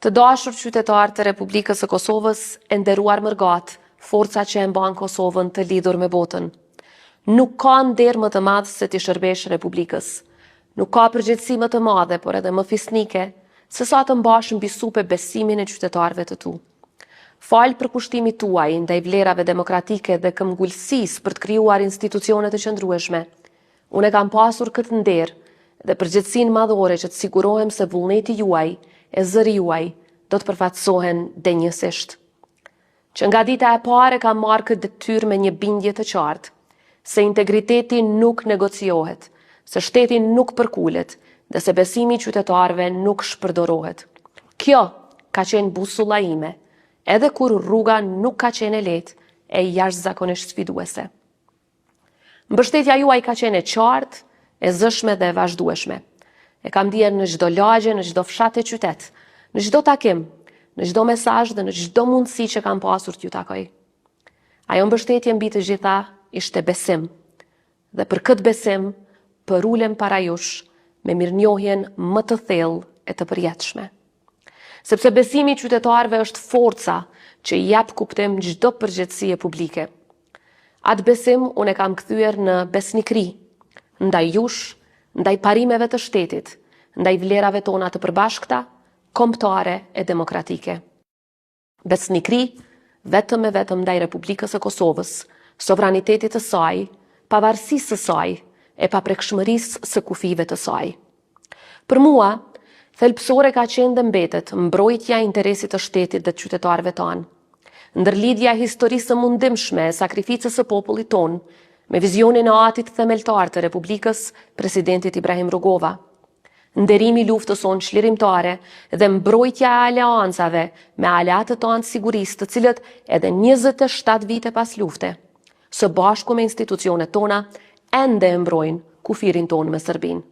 Të dashur qytetarë të Republikës së Kosovës, e nderuar mërgat, forca që e mban Kosovën të lidhur me botën. Nuk ka nder më të madh se ti shërbesh Republikës. Nuk ka përgjegjësi më të madhe, por edhe më fisnike, se sa të mbash mbi supe besimin e qytetarëve të tu. Falë për kushtimit tuaj ndaj vlerave demokratike dhe këmbgulësisë për të krijuar institucione të qëndrueshme, unë kam pasur këtë nder dhe përgjegjësinë madhore që të sigurohem se vullneti juaj e zëri juaj do të përfaqësohen denjësisht. Që nga dita e parë kam marrë këtë detyrë me një bindje të qartë, se integriteti nuk negociohet, se shteti nuk përkulet dhe se besimi i qytetarëve nuk shpërdorohet. Kjo ka qenë busulla ime, edhe kur rruga nuk ka qenë e lehtë e jashtëzakonisht sfiduese. Mbështetja juaj ka qenë e qartë, e zëshme dhe e vazhdueshme. E kam ndier në çdo lagje, në çdo fshat e qytet, në çdo takim, në çdo mesazh dhe në çdo mundësi që kam pasur t'ju takoj. Ajo mbështetje mbi të gjitha ishte besim. Dhe për këtë besim, përulem para jush me mirënjohjen më të thellë e të përjetshme. Sepse besimi i qytetarëve është forca që i jep kuptim çdo përgjegjësie publike. Atë besim unë e kam kthyer në besnikëri, ndaj jush, ndaj parimeve të shtetit, ndaj vlerave tona të përbashkëta, kombëtare e demokratike. Besnikëri vetëm e vetëm ndaj Republikës së Kosovës, sovranitetit të saj, pavarësisë së saj e paprekshmërisë së kufive të saj. Për mua, thelbësore ka qenë dhe mbetet mbrojtja e interesit të shtetit dhe të qytetarëve tanë, ndërlidhja e historisë së mundimshme e sakrificës së popullit tonë, me vizionin e atit themeltar të Republikës, presidentit Ibrahim Rugova, nderimi luftës sonë çlirimtare dhe mbrojtja e aleancave me aleatët tanë sigurisë, të cilët edhe 27 vite pas lufte, së bashku me institucionet tona, ende e mbrojnë kufirin tonë me Serbinë.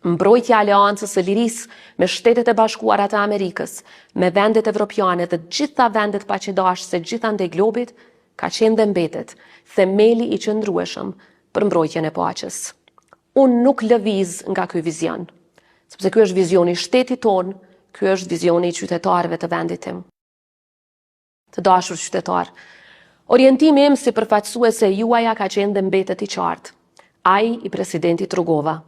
Mbrojtja e aleancës së lirisë me Shtetet e Bashkuara të Amerikës, me vendet evropiane dhe gjitha vendet paqëdashëse gjithandej globit, ka qenë dhe mbetet themeli i qëndrueshëm për mbrojtjen e paqes. Unë nuk lëviz nga ky vizion, sepse ky është vizioni i shtetit ton, ky është vizioni i qytetarëve të vendit tim. Të dashur qytetar, orientimi im si përfaqësuese juaja ka qenë dhe mbetet i qartë, ai i presidentit Rugova.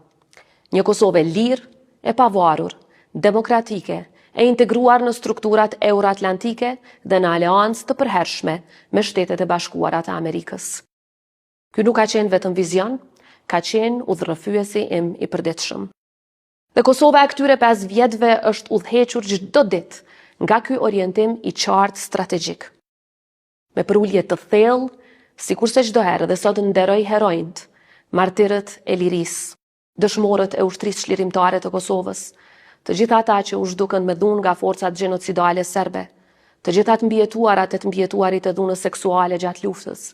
Një Kosovë e lirë, e pavarur, demokratike, e integruar në strukturat euroatlantike dhe në aleancë të përhershme me Shtetet e Bashkuara të Amerikës. Ky nuk ka qenë vetëm vizion, ka qenë udhërrëfyesi im i përditshëm. Dhe Kosova e këtyre 5 vjetëve është udhëhequr çdo ditë nga ky orientim i qartë strategjik. Me përulje të thellë, sikurse çdo herë dhe sot nderoj heronjt, martirët e lirisë, dëshmorët e ushtrisë çlirimtare të Kosovës, të gjitha ata që u zhdukën me dhunë nga forcat gjenocidale serbe, të gjitha të mbijetuarat e të mbijetuarit e dhunës seksuale gjatë luftës,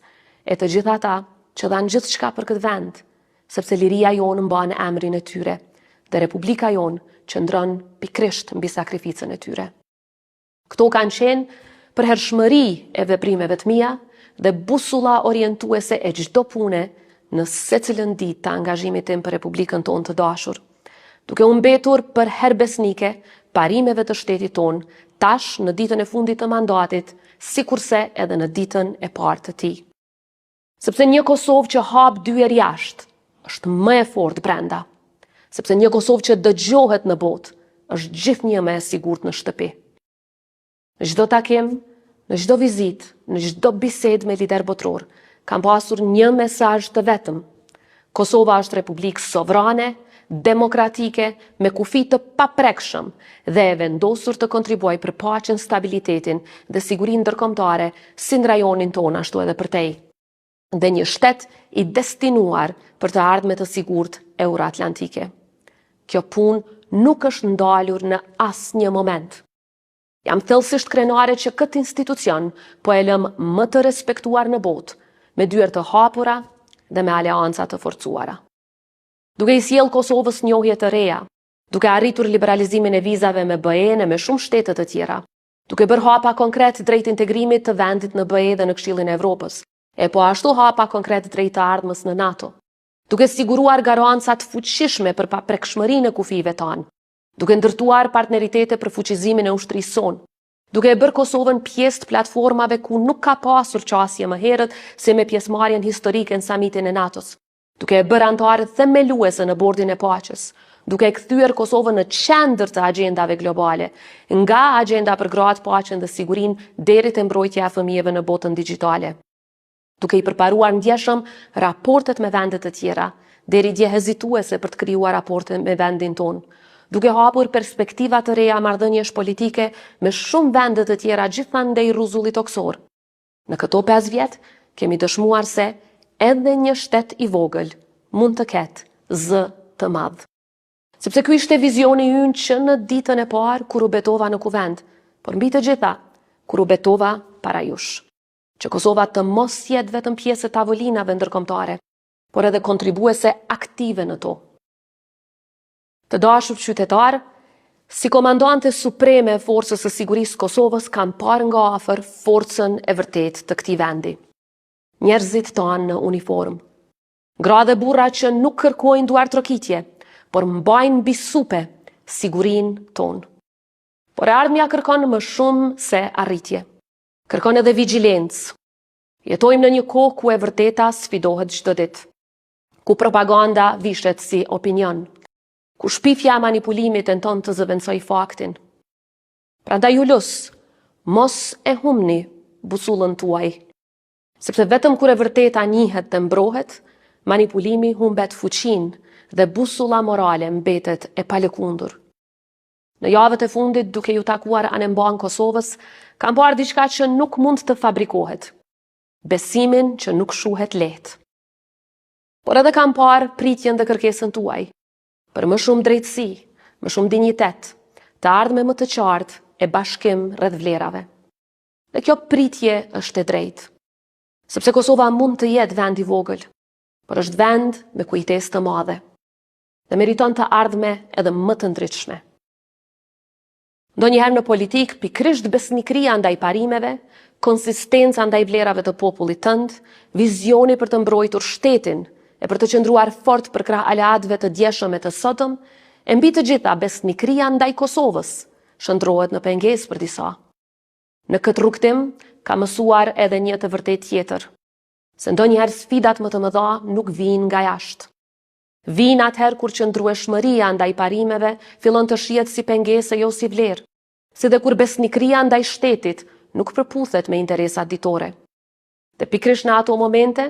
e të gjitha ata që dhanë gjithçka për këtë vend, sepse liria jonë mban emrin e tyre, dhe Republika jonë qëndron pikrisht mbi sakrificën e tyre. Këto kanë qenë përhershmëri e veprimeve të mia dhe busulla orientuese e çdo pune në secilën ditë të angazhimit tim për Republikën tonë të dashur, duke u mbetur për herë besnike parimeve të shtetit tonë, tash në ditën e fundit të mandatit, sikurse edhe në ditën e parë të tij. Sepse një Kosovë që hap dyer jashtë është më e fortë brenda, sepse një Kosovë që dëgjohet në botë është gjithnjë më e sigurt në shtëpi. Në çdo takim, në çdo vizitë, në çdo bisedë me lider botror, kam pasur një mesazh të vetëm. Kosova është republikë sovrane, demokratike, me kufi të paprekshëm dhe e vendosur të kontribuoj për paqen, stabilitetin dhe sigurinë ndërkombëtare si në rajonin tonë ashtu edhe për tej. Dhe një shtet i destinuar për të ardhme të sigurt euroatlantike. Kjo punë nuk është ndalur në asnjë moment. Jam thellësisht krenare që këtë institucion po e lëm më të respektuar në botë, me dyert të hapura dhe me aleanca të forcuara. Duke i sjell Kosovës njohje të reja, duke arritur liberalizimin e vizave me BE-n e me shumë shtete të tjera, duke bërë hapa konkret drejt integrimit të vendit në BE dhe në Këshillin e Evropës, e po ashtu hapa konkret drejt të ardhmës në NATO, duke siguruar garancat fuqishme për paprekshmërinë e kufive tanë, duke ndërtuar partneritete për fuqizimin e ushtrisë sonë, duke e bërë Kosovën pjesë të platformave ku nuk ka pasur qasje më herët se me pjesëmarrjen historike në samitin e NATO-s, duke e bërë anëtare themeluese në bordin e paqes, duke e kthyer Kosovën në qendër të agjendave globale, nga agjenda për gratë, paqen dhe sigurinë deri te mbrojtja e fëmijëve në botën digjitale, duke i përparuar ndjeshëm raportet me vendet të tjera, deri dje hezituese për të krijuar raporte me vendin tonë, duke hapur perspektiva të reja marrëdhëniesh politike me shumë vende të tjera gjithandej rruzullit toksor. Në këto 5 vjet kemi dëshmuar se edhe një shtet i vogël mund të ketë zë të madh. Sepse ky ishte vizioni ynë që në ditën e parë kur u betova në kuvend, por mbi të gjitha kur u betova para jush, që Kosova të mos jetë vetëm pjesë e tavolinave ndërkombëtare, por edhe kontribuese aktive në to. Të dashur qytetar, si komandante supreme e Forcës së Sigurisë Kosovës kam parë nga afër forcën e vërtet të këtij vendi. Njerëzit tanë në uniformë, gra dhe burra që nuk kërkojnë duar trokitje, por mbajnë mbi supe sigurinë tonë. Por e ardhmja kërkon më shumë se arritje. Kërkon edhe vigjilencë. Jetojmë në një kohë ku e vërteta sfidohet çdo ditë, ku propaganda vishet si opinion, ku shpifja e manipulimit tenton të zëvendësoj faktin. Prandaj ju lus, mos e humni busullën tuaj, sepse vetëm kur e vërteta njihet dhe mbrohet, manipulimi humbet fuqinë dhe busulla morale mbetet e palëkundur. Në javët e fundit, duke ju takuar anemban Kosovës, kam parë diçka që nuk mund të fabrikohet. Besimin që nuk shuhet lehtë. Por edhe kam parë pritjen dhe kërkesën tuaj për më shumë drejtësi, më shumë dinjitet, të ardhme më të qartë e bashkim rreth vlerave. Dhe kjo pritje është e drejtë, sepse Kosova mund të jetë vend i vogël, por është vend me kujtesë të madhe dhe meriton të ardhme edhe më të ndritshme. Ndonjëherë në politik, pikërisht besnikëria ndaj parimeve, konsistenca ndaj vlerave të popullit tënd, vizioni për të mbrojtur shtetin e për të qëndruar fort për krah aleatëve të djeshëm e të sotëm, e mbi të gjitha besnikëria ndaj Kosovës shndrohet në pengesë për disa. Në këtë rrugtim ka mësuar edhe një të vërtet tjetër, se ndonjëherë sfidat më të mëdha nuk vijnë nga jashtë. Vijnë atëherë kur qëndrueshmëria ndaj parimeve fillon të shihet si pengesë jo si vlerë, si dhe kur besnikëria ndaj shtetit nuk përputhet me interesat ditore. Dhe pikërisht në ato momente,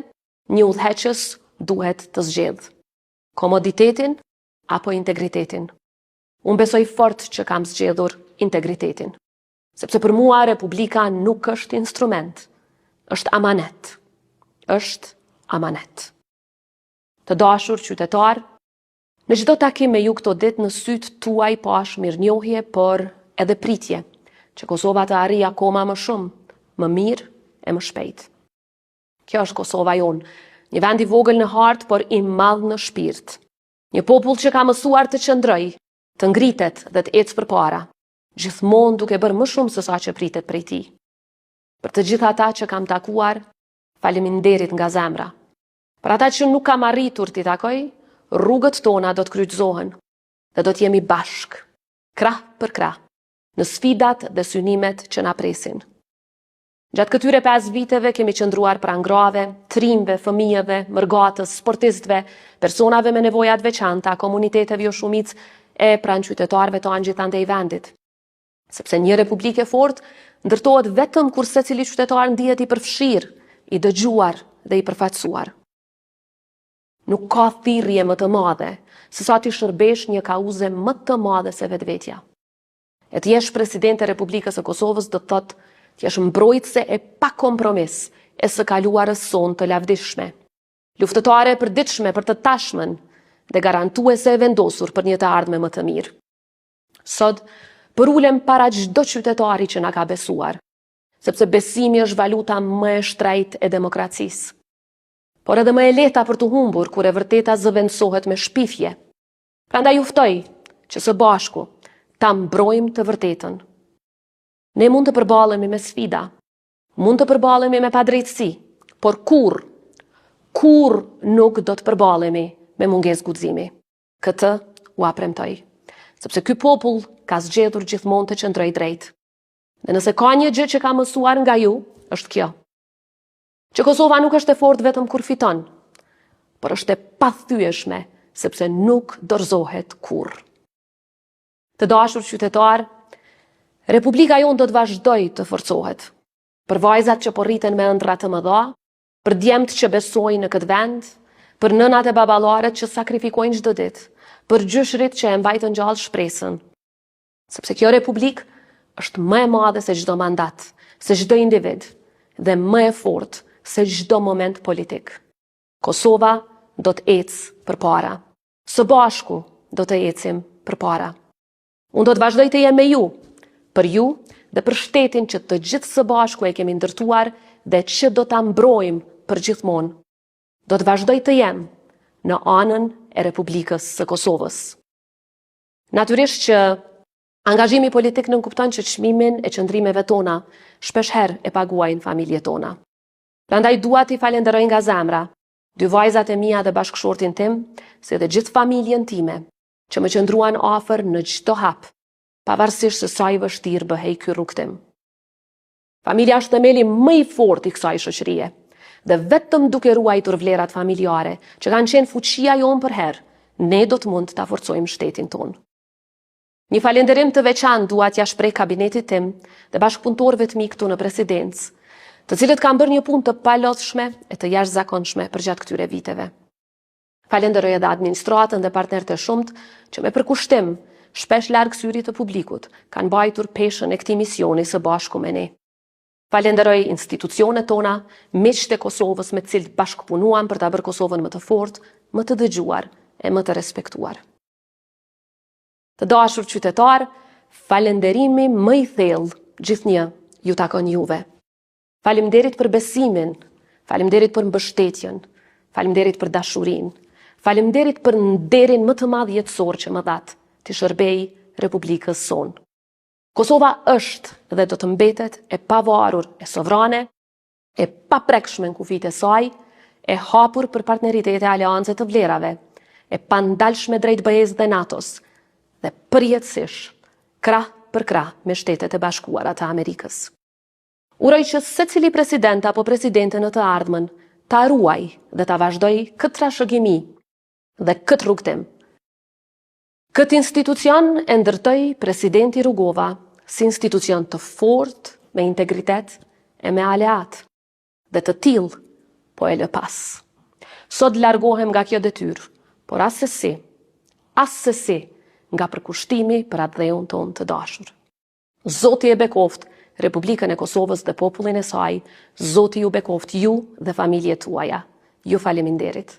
një udhëheqës duhet të zgjedhë komoditetin apo integritetin. Unë besoj fort që kam zgjedhur integritetin, sepse për mua Republika nuk është instrument, është amanet. Është amanet. Të dashur qytetar, në çdo takim me ju këto ditë në sytë tuaj pash mirënjohje, por edhe pritje, që Kosova të arrijë akoma më shumë, më mirë e më shpejt. Kjo është Kosova jonë, një vend i vogël në hartë, por i madh në shpirt. Një popull që ka mësuar të qëndroj, të ngritet dhe të ecë përpara, gjithmonë duke bërë më shumë se sa që pritet prej tij. Për të gjithë ata që kam takuar, faleminderit nga zemra. Për ata që nuk kam arritur t'i takoj, rrugët tona do të kryqëzohen dhe do t'jemi bashk, krah për krah, në sfidat dhe synimet që na presin. Gjatë këtyre 5 viteve kemi qëndruar pranë grave, trimve, fëmijëve, mërgatës, sportistëve, personave me nevoja të veçanta, komuniteteve jo shumicë e pranë qytetarëve të gjithandej vendit. Sepse një republikë e fortë ndërtohet vetëm kur secili qytetar ndihet i përfshirë, i dëgjuar dhe i përfaqësuar. Nuk ka thirrje më të madhe se sa ti shërbesh një kauze më të madhe se vetvetja. E të jesh presidente e Republikës së Kosovës do të thotë të jesh mbrojtëse e pa kompromis e së kaluarës sonë të lavdishme, luftëtare e përditshme për të tashmen dhe garantuese e vendosur për një të ardhme më të mirë. Sot përulem para çdo qytetari që na ka besuar, sepse besimi është valuta më e shtrejtë e demokracisë, por edhe më e lehta për të humbur kur e vërteta zëvendësohet me shpifje. Prandaj ju ftoj që së bashku ta mbrojmë të vërtetën. Ne mund të përballemi me sfida, mund të përballemi me padrejtësi, por kur nuk do të përballemi me mungesë guximi. Këtë u apremtoj. sepse ky popull ka zgjedhur gjithmonë të qëndrojë drejt. Dhe nëse ka një gjë që ka mësuar nga ju, është kjo. Që Kosova nuk është e fortë vetëm kur fiton, por është e pathyeshme sepse nuk dorëzohet kurrë. Të dashur qytetar, Republika jonë do të vazhdojë të forcohet. Për vajzat që po rriten me ëndra të mëdha, për djemt që besojnë në këtë vend, për nënat e baballaret që sakrifikojnë çdo ditë, për gjyshrit që e mbajtën gjallë shpresën. Sepse kjo republikë është më e madhe se çdo mandat, se çdo individ dhe më e fortë se çdo moment politik. Kosova do të ecë përpara. Së bashku do të ecim përpara. Unë do të vazhdoj të jem me ju, për ju dhe për shtetin që të gjithë së bashku e kemi ndërtuar dhe që do ta mbrojmë për gjithmonë. Do të vazhdoj të jem në anën e Republikës së Kosovës. Natyrisht që angazhimi politik nënkupton që çmimin e qëndrimeve tona shpesh herë e paguajnë familjet tona. Prandaj dua t'i falenderoj nga zemra dy vajzat e mia dhe bashkëshortin tim, si dhe gjithë familjen time, që më qëndruan afër në çdo hap, pavarësisht se sa i vështirë bëhej ky rrugtim. Familja është themeli më i fortë i kësaj shoqërie, dhe vetëm duke ruajtur vlerat familjare, që kanë qenë fuqia jonë për herë, ne do të mund ta forcojmë shtetin tonë. Një falenderim të veçantë dua t'ia shpreh kabinetit tim dhe bashkëpunëtorëve të mi këtu në presidencë, të cilët kanë bërë një punë të palodhshme e të jashtëzakonshme përgjatë këtyre viteve. Falenderoj edhe administratën dhe partnerët e shumt që me përkushtim, shpesh larg syrit të publikut, kanë mbajtur peshën e këtij misioni së bashku me ne. Falenderoj institucionet tona, miqtë e Kosovës me të cilët bashkëpunuam për ta bërë Kosovën më të fortë, më të dëgjuar e më të respektuar. Të dashur qytetar, falenderimi më i thellë gjithnjë ju takon juve. Faleminderit për besimin, faleminderit për mbështetjen, faleminderit për dashurinë, faleminderit për nderin më të madh jetësor që më dhat të shërbej Republikës sonë. Kosova është dhe do të mbetet e pavarur, e sovrane, e paprekshme në kufijtë e saj, e hapur për partneritete e aleanse të vlerave, e pandalshme drejt BE-s dhe NATO-s, dhe përjetësisht, krah për krah me Shtetet e Bashkuara të Amerikës. Uroj që secili president apo presidente në të ardhmen ta ruaj dhe ta vazhdoj këtë trashëgimi dhe këtë rrugtim. Këtë institucion e ndërtoi presidenti Rugova si institucion të fortë, me integritet e me aleat, dhe të tillë po e lë pas. Sot largohem nga kjo detyrë, por asesi nga përkushtimi për atë dheun tonë të dashur. Zoti e bekoft Republikën e Kosovës dhe popullin e saj, Zoti ju bekoft ju dhe familjet tuaja. Ju faleminderit.